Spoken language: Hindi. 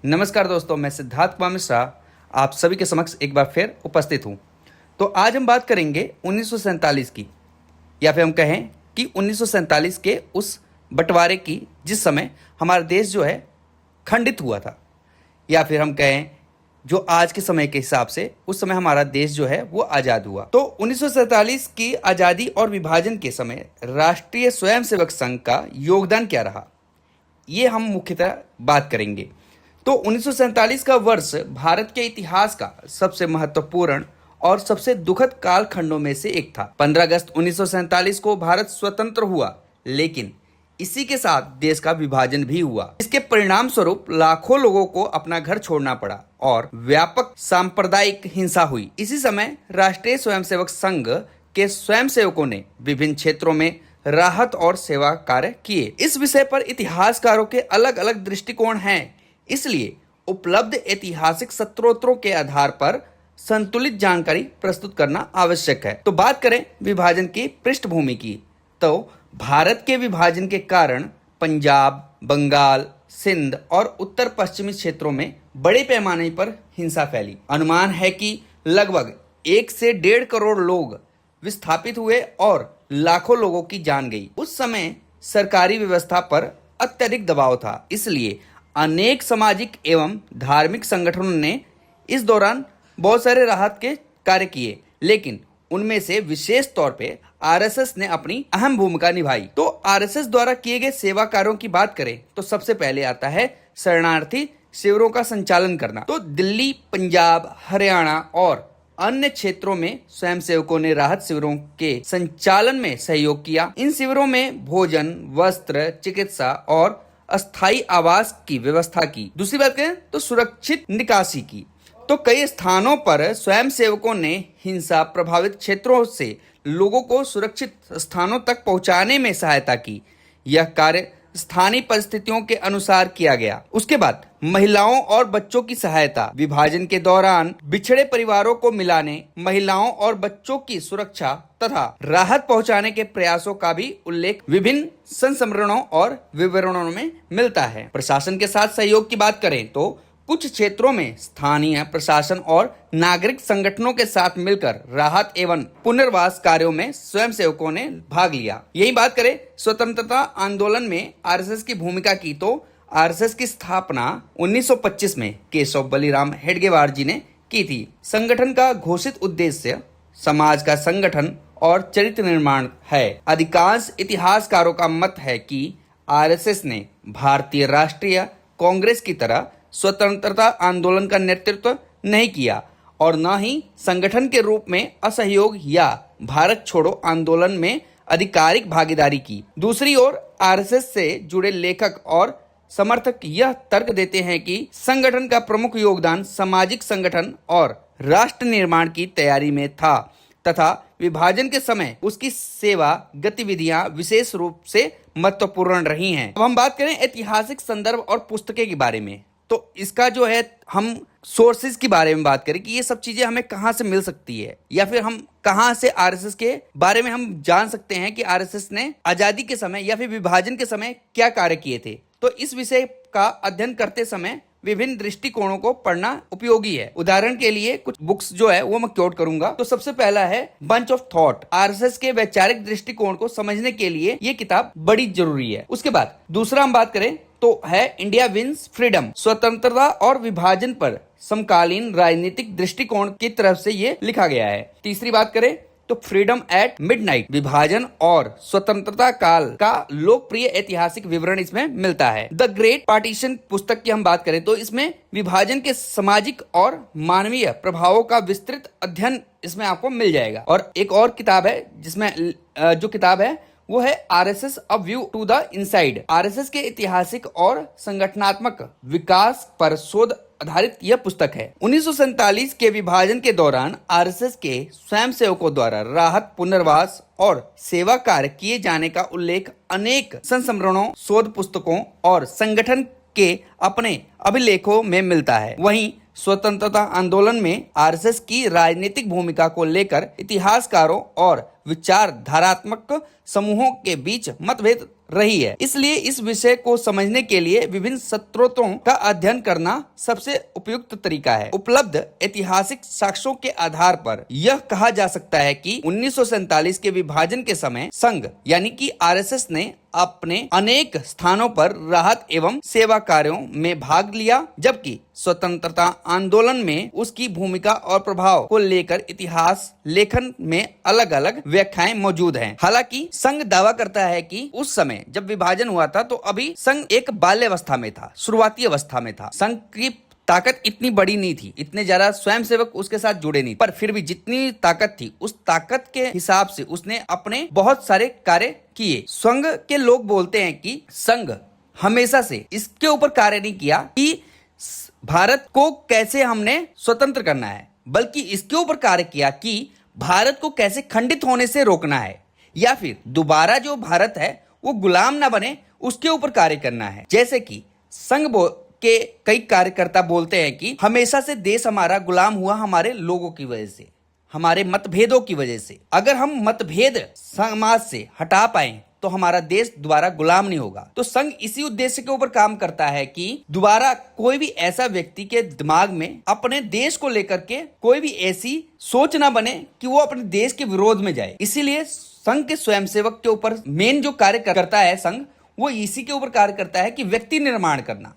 नमस्कार दोस्तों, मैं सिद्धार्थ कुमार मिश्रा आप सभी के समक्ष एक बार फिर उपस्थित हूँ। तो आज हम बात करेंगे 1947 की, या फिर हम कहें कि 1947 के उस बंटवारे की जिस समय हमारा देश जो है खंडित हुआ था, या फिर हम कहें जो आज के समय के हिसाब से उस समय हमारा देश जो है वो आज़ाद हुआ। तो 1947 की आज़ादी और विभाजन के समय राष्ट्रीय स्वयंसेवक संघ का योगदान क्या रहा, ये हम मुख्यतः बात करेंगे। तो 1947 का वर्ष भारत के इतिहास का सबसे महत्वपूर्ण और सबसे दुखद कालखंडों में से एक था। 15 अगस्त 1947 को भारत स्वतंत्र हुआ, लेकिन इसी के साथ देश का विभाजन भी हुआ। इसके परिणाम स्वरूप लाखों लोगों को अपना घर छोड़ना पड़ा और व्यापक सांप्रदायिक हिंसा हुई। इसी समय राष्ट्रीय स्वयंसेवक संघ के स्वयंसेवकों ने विभिन्न क्षेत्रों में राहत और सेवा कार्य किए। इस विषय पर इतिहासकारों के अलग अलग दृष्टिकोण हैं, इसलिए उपलब्ध ऐतिहासिक स्रोतों के आधार पर संतुलित जानकारी प्रस्तुत करना आवश्यक है। तो बात करें विभाजन की पृष्ठभूमि की, तो भारत के विभाजन के कारण पंजाब, बंगाल, सिंध और उत्तर पश्चिमी क्षेत्रों में बड़े पैमाने पर हिंसा फैली। अनुमान है कि लगभग 1 से 1.5 करोड़ लोग विस्थापित हुए और लाखों लोगों की जान गई। उस समय सरकारी व्यवस्था पर अत्यधिक दबाव था, इसलिए अनेक सामाजिक एवं धार्मिक संगठनों ने इस दौरान बहुत सारे राहत के कार्य किए, लेकिन उनमें से विशेष तौर पे आरएसएस ने अपनी अहम भूमिका निभाई। तो आरएसएस द्वारा किए गए सेवा कार्यों की बात करें तो सबसे पहले आता है शरणार्थी शिविरों का संचालन करना। तो दिल्ली, पंजाब, हरियाणा और अन्य क्षेत्रों में स्वयंसेवकों ने राहत शिविरों के संचालन में सहयोग किया। इन शिविरों में भोजन, वस्त्र, चिकित्सा और अस्थायी आवास की व्यवस्था की। दूसरी बात करें तो सुरक्षित निकासी की। तो कई स्थानों पर स्वयंसेवकों ने हिंसा प्रभावित क्षेत्रों से लोगों को सुरक्षित स्थानों तक पहुंचाने में सहायता की। यह कार्य स्थानीय परिस्थितियों के अनुसार किया गया। उसके बाद महिलाओं और बच्चों की सहायता। विभाजन के दौरान बिछड़े परिवारों को मिलाने, महिलाओं और बच्चों की सुरक्षा तथा राहत पहुंचाने के प्रयासों का भी उल्लेख विभिन्न संस्मरणों और विवरणों में मिलता है। प्रशासन के साथ सहयोग की बात करें तो कुछ क्षेत्रों में स्थानीय प्रशासन और नागरिक संगठनों के साथ मिलकर राहत एवं पुनर्वास कार्यों में स्वयंसेवकों ने भाग लिया। यही बात करें स्वतंत्रता आंदोलन में आरएसएस की भूमिका की, तो आरएसएस की स्थापना 1925 में केशव बलिराम हेडगेवार जी ने की थी। संगठन का घोषित उद्देश्य समाज का संगठन और चरित्र निर्माण है। अधिकांश इतिहासकारों का मत है कि आरएसएस ने भारतीय राष्ट्रीय कांग्रेस की तरह स्वतंत्रता आंदोलन का नेतृत्व नहीं किया और न ही संगठन के रूप में असहयोग या भारत छोड़ो आंदोलन में आधिकारिक भागीदारी की। दूसरी ओर आरएसएस से जुड़े लेखक और समर्थक यह तर्क देते हैं कि संगठन का प्रमुख योगदान सामाजिक संगठन और राष्ट्र निर्माण की तैयारी में था तथा विभाजन के समय उसकी सेवा गतिविधियां विशेष रूप से महत्वपूर्ण रही हैं। अब हम बात करें ऐतिहासिक संदर्भ और पुस्तकें के बारे में, तो इसका जो है हम सोर्सेज के बारे में बात करें कि ये सब चीजें हमें कहां से मिल सकती है, या फिर हम कहां से आरएसएस के बारे में हम जान सकते हैं कि आरएसएस ने आजादी के समय या फिर विभाजन के समय क्या कार्य किए थे। तो इस विषय का अध्ययन करते समय विभिन्न दृष्टिकोणों को पढ़ना उपयोगी है। उदाहरण के लिए कुछ बुक्स जो है वो मैं कोट करूंगा। तो सबसे पहला है बंच ऑफ थॉट। आरएसएस के वैचारिक दृष्टिकोण को समझने के लिए ये किताब बड़ी जरूरी है। उसके बाद दूसरा हम बात करें तो है इंडिया विंस फ्रीडम। स्वतंत्रता और विभाजन पर समकालीन राजनीतिक दृष्टिकोण की तरफ से ये लिखा गया है। तीसरी बात करें तो फ्रीडम एट मिडनाइट। विभाजन और स्वतंत्रता काल का लोकप्रिय ऐतिहासिक विवरण इसमें मिलता है। द ग्रेट पार्टीशन पुस्तक की हम बात करें तो इसमें विभाजन के सामाजिक और मानवीय प्रभावों का विस्तृत अध्ययन इसमें आपको मिल जाएगा। और एक और किताब है जिसमें जो किताब है वो है RSS a view to the inside. RSS के ऐतिहासिक और संगठनात्मक विकास पर शोध आधारित यह पुस्तक है। 1947 के विभाजन के दौरान आरएसएस के स्वयंसेवकों द्वारा राहत, पुनर्वास और सेवा कार्य किए जाने का उल्लेख अनेक संस्मरणों, शोध पुस्तकों और संगठन के अपने अभिलेखों में मिलता है। वहीं स्वतंत्रता आंदोलन में आरएसएस की राजनीतिक भूमिका को लेकर इतिहासकारों और विचारधारात्मक समूहों के बीच मतभेद रही है। इसलिए इस विषय को समझने के लिए विभिन्न स्रोतों का अध्ययन करना सबसे उपयुक्त तरीका है। उपलब्ध ऐतिहासिक साक्ष्यों के आधार पर यह कहा जा सकता है कि 1947 के विभाजन के समय संघ यानी कि आरएसएस ने अपने अनेक स्थानों पर राहत एवं सेवा कार्यों में भाग लिया, जबकि स्वतंत्रता आंदोलन में उसकी भूमिका और प्रभाव को लेकर इतिहास लेखन में अलग अलग व्याख्याएं मौजूद हैं। हालांकि संघ दावा करता है कि उस समय जब विभाजन हुआ था तो अभी संघ एक बाल्यावस्था में था, शुरुआती अवस्था में था। संघ की ताकत इतनी बड़ी नहीं थी, इतने ज्यादा स्वयंसेवक उसके साथ जुड़े नहीं, पर फिर भी जितनी ताकत थी उस ताकत के हिसाब से उसने अपने बहुत सारे कार्य किए। संघ के लोग बोलते हैं कि संघ हमेशा से इसके ऊपर कार्य नहीं किया कि भारत को कैसे हमने स्वतंत्र करना है, बल्कि इसके ऊपर कार्य किया कि भारत को कैसे खंडित होने से रोकना है या फिर दोबारा जो भारत है वो गुलाम ना बने, उसके ऊपर कार्य करना है। जैसे कि संघ के कई कार्यकर्ता बोलते हैं कि हमेशा से देश हमारा गुलाम हुआ हमारे लोगों की वजह से, हमारे मतभेदों की वजह से। अगर हम मतभेद समाज से हटा पाए तो हमारा देश दोबारा गुलाम नहीं होगा। तो संघ इसी उद्देश्य के ऊपर काम करता है कि दोबारा कोई भी ऐसा व्यक्ति के दिमाग में अपने देश को लेकर के कोई भी ऐसी सोच ना बने कि वो अपने देश के विरोध में जाए। इसीलिए संघ के स्वयंसेवक के ऊपर मेन जो कार्य करता है संघ, वो इसी के ऊपर कार्य करता है कि व्यक्ति निर्माण करना,